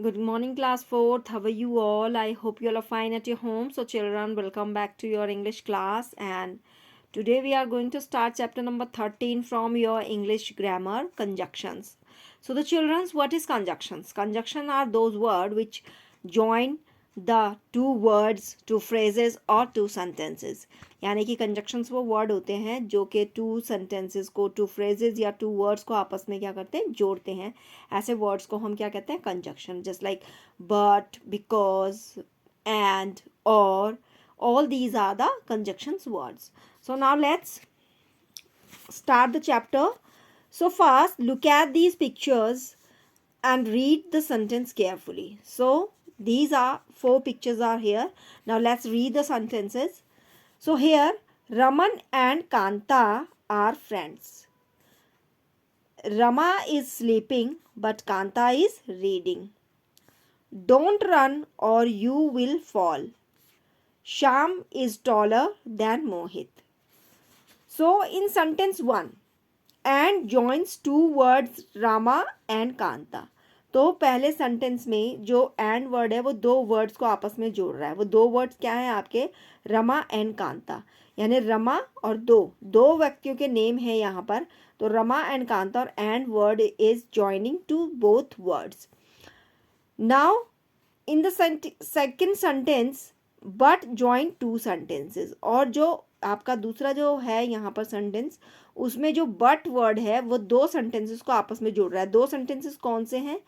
Good morning, class 4th. How are you all? I hope you all are fine at your home. So, children, welcome back to your English class. And today we are going to start chapter number 13 from your English grammar conjunctions. So, the children's, what is conjunctions? Conjunction are those words which join the two words, two phrases or two sentences. यानी कि conjunctions वो word होते हैं जो कि two sentences को, to phrases या two words को आपस में क्या करते हैं, जोड़ते हैं. ऐसे वर्ड्स को हम क्या कहते हैं, conjunction. Just like but, because, and, और, all these are the conjunctions words. So now let's start the chapter. So first look at these pictures and read the sentence carefully. So these are four pictures are here. Now let's read the sentences. So here Raman and Kanta are friends. Rama is sleeping but Kanta is reading. Don't run or you will fall. Sham is taller than Mohit. So in sentence 1, and joins two words Rama and Kanta. तो पहले sentence में जो and word है वो दो words को आपस में जोड़ रहा है. वो दो वर्ड्स क्या है आपके, रमा एंड कांता. यानी रमा और दो व्यक्तियों के नेम है यहाँ पर. तो रमा एंड कांता और and word is joining to both words. Now in the second sentence but join two sentences. और जो आपका दूसरा जो है यहाँ पर सेंटेंस, उसमें जो बट वर्ड है वो दो सेंटेंसेस को आपस में जोड़ रहा है. दो सेंटेंसेस कौन से हैं,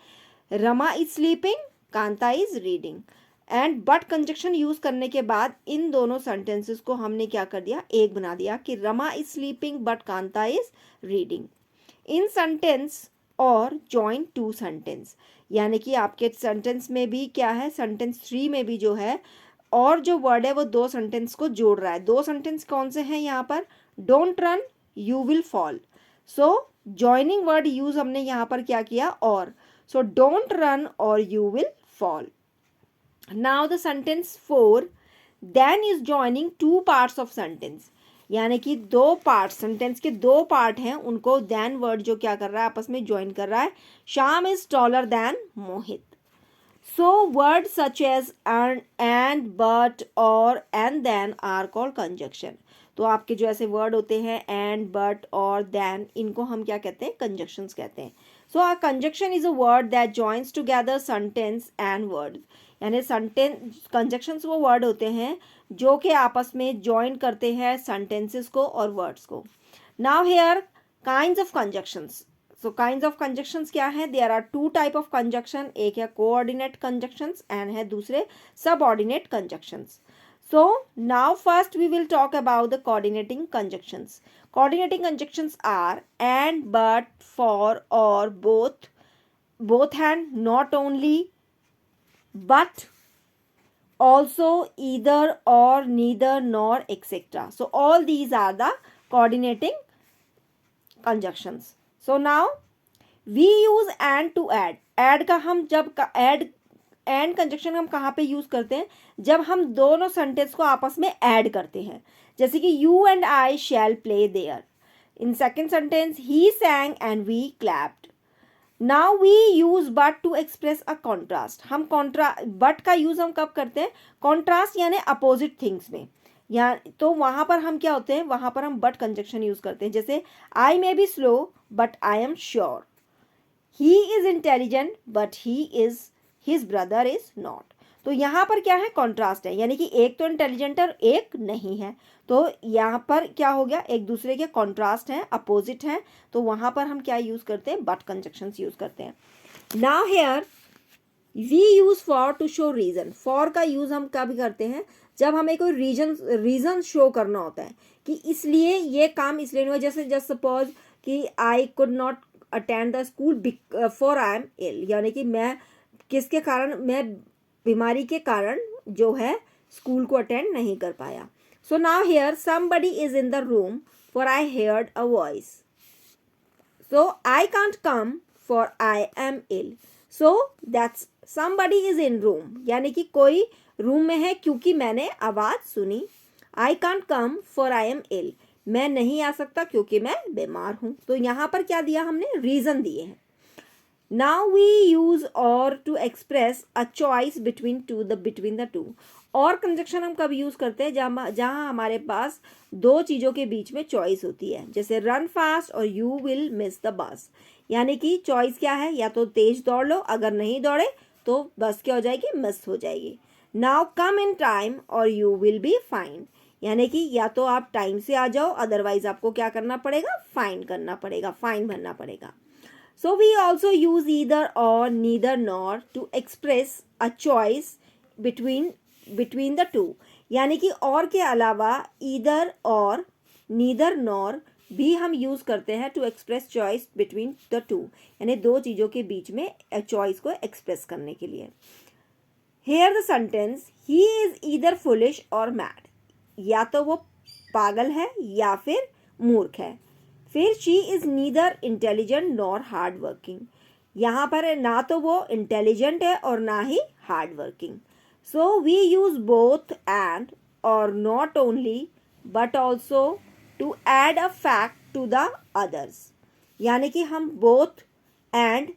Rama is sleeping, Kanta is reading. And but conjunction use करने के बाद इन दोनों सेंटेंसेस को हमने क्या कर दिया, एक बना दिया कि Rama is sleeping but Kanta is reading. In sentence और जॉइन टू सेंटेंस, यानी कि आपके सेंटेंस में भी क्या है, सेंटेंस 3 में भी जो है और जो वर्ड है वो दो सेंटेंस को जोड़ रहा है. दो सेंटेंस कौन से हैं यहाँ पर, don't run, you will fall. So joining word use हमने यहाँ पर क्या किया, और. सो डोंट रन और you will fall. Now the sentence 4, then is joining two parts of sentence. यानी कि दो पार्ट, सेंटेंस के दो पार्ट हैं, उनको देन वर्ड जो क्या कर रहा है, आपस में ज्वाइन कर रहा है. Shyam is taller than Mohit. So words such as and, but, or, and then are called conjunction. तो आपके जो ऐसे वर्ड होते हैं and, but, or, then, इनको हम क्या कहते हैं, conjunctions कहते हैं. So a conjunction is a word that joins together sentence and word. यानी sentence conjunctions वो word होते हैं जो कि आपस में join करते हैं sentences को और words को. Now here kinds of conjunctions. So kinds of conjunctions क्या है, there are two type of conjunction. एक है कोऑर्डिनेट कंजक्शंस एंड है दूसरे subordinate conjunctions. So now first we will talk about the coordinating conjunctions. Coordinating conjunctions are and, but, for, or, both and, not only, but, also, either, or, neither, nor, etc. So all these are the coordinating conjunctions. So now we use and to add. add का हम जब add and conjunction हम कहाँ पे use करते हैं, जब हम दोनों सेंटेंस को आपस में ऐड करते हैं. जैसे कि you and I shall play there. In second sentence he sang and we clapped. Now we use but to express a contrast. हम बट का यूज हम कब करते हैं, कॉन्ट्रास्ट यानी अपोजिट थिंग्स में. या तो वहाँ पर हम क्या होते हैं, वहाँ पर हम बट कंजक्शन यूज करते हैं. जैसे I may be slow but I am sure. He is intelligent but his brother is not. तो यहाँ पर क्या है, कॉन्ट्रास्ट है, यानी कि एक तो इंटेलिजेंट है और एक नहीं है. तो यहाँ पर क्या हो गया, एक दूसरे के कॉन्ट्रास्ट हैं, अपोजिट हैं. तो वहाँ पर हम क्या यूज करते हैं, बट कंजक्शंस यूज करते हैं. Now here we use for to show reason. For का यूज हम कब करते हैं, जब हमें कोई रीजन शो करना होता है कि इसलिए ये काम इसलिए नहीं हुआ. जैसे जस्ट सपोज कि I could not attend the school for I am ill, यानी कि मैं किसके कारण, मैं बीमारी के कारण जो है स्कूल को अटेंड नहीं कर पाया. So now here somebody is in the room for I heard a voice. So I can't come for I am ill. So that's somebody is in room, यानी कि कोई रूम में है क्योंकि मैंने आवाज सुनी. I can't come for I am ill. मैं नहीं आ सकता क्योंकि मैं बीमार हूं. तो यहाँ पर क्या दिया हमने, रीजन दिए हैं. Now we use or to express a choice between the two. और कंजक्शन हम कब यूज करते हैं, जहाँ हमारे पास दो चीजों के बीच में चॉइस होती है, जैसे रन फास्ट और you will miss the bus. यानी कि चॉइस क्या है, या तो तेज दौड़ लो, अगर नहीं दौड़े तो बस क्या हो जाएगी, मिस हो जाएगी। नाउ कम इन टाइम और यू विल बी फाइन। यानी कि या तो आप टाइम से आ जाओ, अदरवाइज आपको क्या करना पड़ेगा, फाइन करना पड़ेगा, फाइन भरना पड़ेगा। So we also use either or, neither nor to express a choice between the two. यानी कि और के अलावा either और, neither nor भी हम यूज करते हैं to express choice between the two, यानी दो चीजों के बीच में चॉइस को एक्सप्रेस करने के लिए। Here the sentence, he is either foolish or mad, या तो वो पागल है या फिर मूर्ख है। फिर she is neither intelligent nor hard working, यहाँ पर ना तो वो इंटेलिजेंट है और ना ही hard working. So we use both and और not only but also to add a fact to the others. यानी कि हम बोथ एंड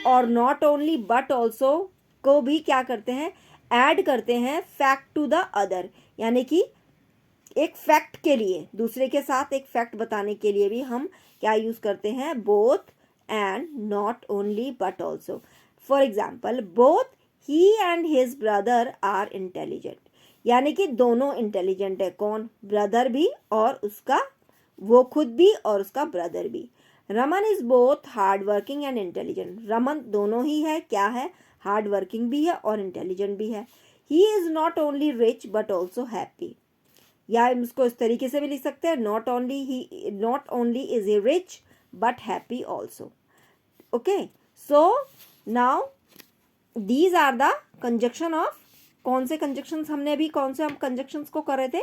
और नॉट ओनली बट ऑल्सो को भी क्या करते हैं, ऐड करते हैं फैक्ट टू द अदर। यानी कि एक फैक्ट के लिए, दूसरे के साथ एक फैक्ट बताने के लिए भी हम क्या यूज करते हैं, both and not only but also. For example, both he and his brother are intelligent, यानी कि दोनों इंटेलिजेंट है। कौन, ब्रदर भी और उसका, वो खुद भी और उसका ब्रदर भी। Raman is both hard working and intelligent, Raman दोनों ही है, क्या है, हार्ड वर्किंग भी है और इंटेलिजेंट भी है। He is not only rich but also happy, या हम इसको इस तरीके से भी लिख सकते हैं, not only is he rich but happy also. Okay, so now these are the conjunction of, कौन से कंजक्शंस हमने अभी, कौन से हम कंजक्शंस को कर रहे थे,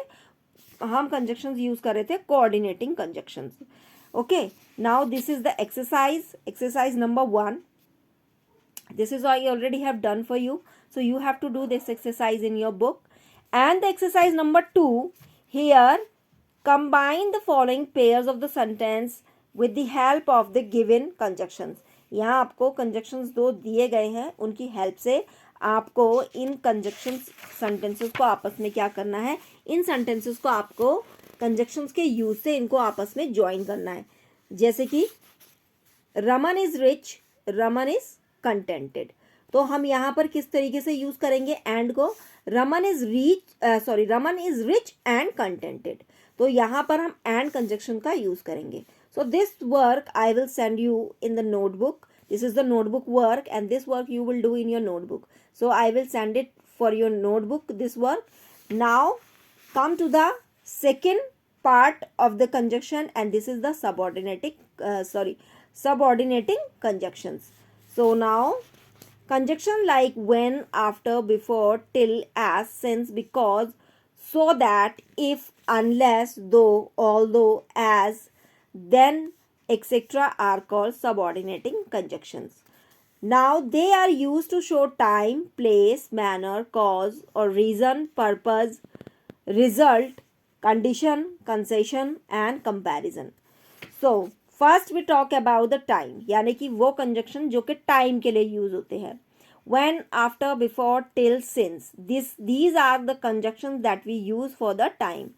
हम कंजक्शंस यूज कर रहे थे coordinating conjunctions. Okay, now this is the exercise number 1. This is I already have done for you, so you have to do this exercise in your book. And the exercise number 2, here combine the following pairs of the sentence with the help of the given conjunctions. यहाँ आपको conjunctions दो दिए गए हैं, उनकी help से आपको इन conjunctions sentences को आपस में क्या करना है, इन sentences को आपको conjunctions के यूज से इनको आपस में ज्वाइन करना है। जैसे कि Raman is rich, Raman is contented, तो हम यहाँ पर किस तरीके से यूज करेंगे एंड को, Raman is rich and contented, तो यहाँ पर हम एंड कंजक्शन का यूज करेंगे। So this work I will send you in the notebook, this is the notebook work and this work you will do in your notebook. So I will send it for your notebook, this work. Now come to the second part of the conjunction, and this is the subordinating conjunctions. So now conjunction like when, after, before, till, as, since, because, so that, if, unless, though, although, as, then, etc. are called subordinating conjunctions. Now they are used to show time, place, manner, cause or reason, purpose, result, condition, concession and comparison. So first we talk about the time, यानी कि वो conjunction जो कि time के लिए use होते हैं। When, after, before, till, since, these are the conjunctions that we use for the time.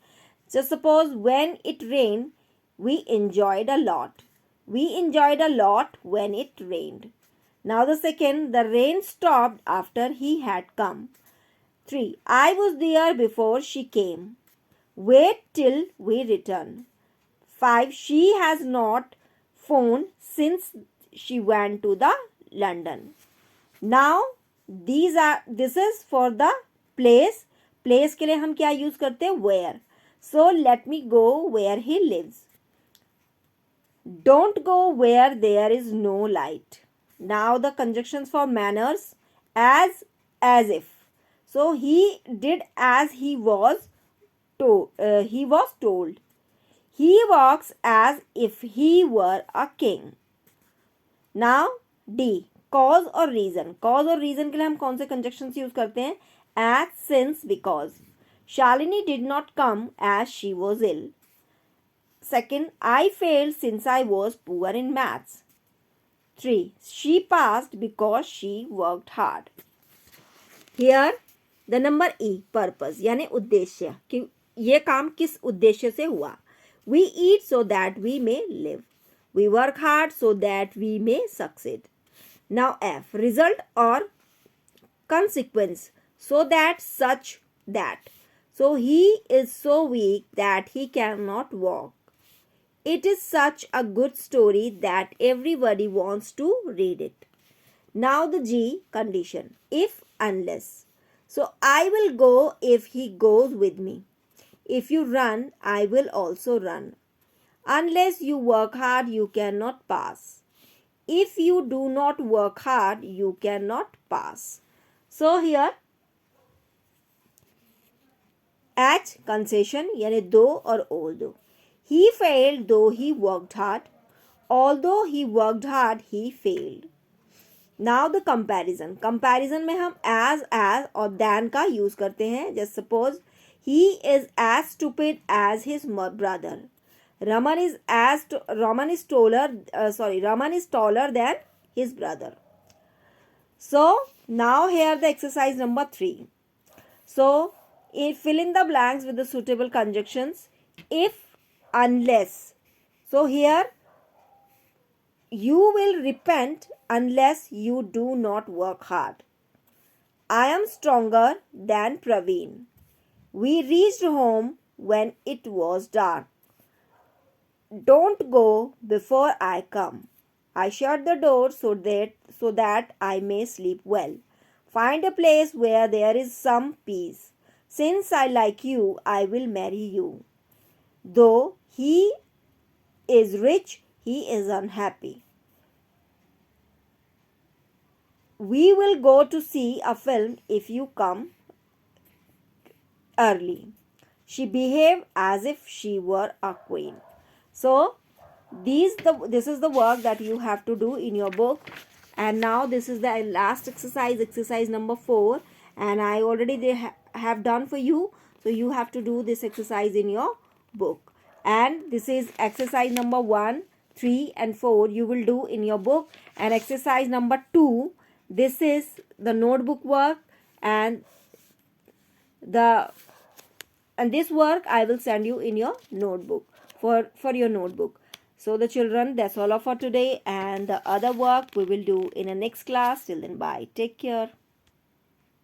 So suppose when it rained, we enjoyed a lot. We enjoyed a lot when it rained. Now the second, the rain stopped after he had come. 3. I was there before she came. Wait till we return. 5. She has not phoned since she went to the London. Now this is for the place. Place के लिए हम क्या use करते हैं, where. So let me go where he lives. Don't go where there is no light. Now the conjunctions for manners, as if. So he did as he was told. He walks as if he were a king. Now D, cause और reason. Cause और reason के लिए हम कौन से conjunctions use करते हैं, as, since, because. Shalini did not come as she was ill. Second, I failed since I was poor in maths. 3. She passed because she worked hard. Here the number E, purpose यानी उद्देश्य, कि ये काम किस उद्देश्य से हुआ. We eat so that we may live. We work hard so that we may succeed. Now F, result or consequence, so that such that. So he is so weak that he cannot walk. It is such a good story that everybody wants to read it. Now the G, condition, if unless. So I will go if he goes with me. If you run, I will also run. Unless you work hard, you cannot pass. If you do not work hard, you cannot pass. So here H, concession यानी दो और although. He failed though he worked hard. Although he worked hard, he failed. Now the comparison. Comparison में हम as और than का use करते हैं. Just suppose he is as stupid as his brother. Raman is taller than his brother. So now here the exercise number 3. So fill in the blanks with the suitable conjunctions. If, unless. So here you will repent unless you do not work hard. I am stronger than Praveen. We reached home when it was dark. Don't go before I come. I shut the door so that I may sleep well. Find a place where there is some peace. Since I like you, I will marry you. Though he is rich, he is unhappy. We will go to see a film if you come early. She behaved as if she were a queen. So this is the work that you have to do in your book. And now this is the last exercise number 4, and I already have done for you. So you have to do this exercise in your book. And this is exercise number 1, 3 and 4 you will do in your book. And exercise number 2, this is the notebook work, and this work I will send you in your notebook for your notebook. So the children, that's all for today, and the other work we will do in the next class. Till then, bye. Take care.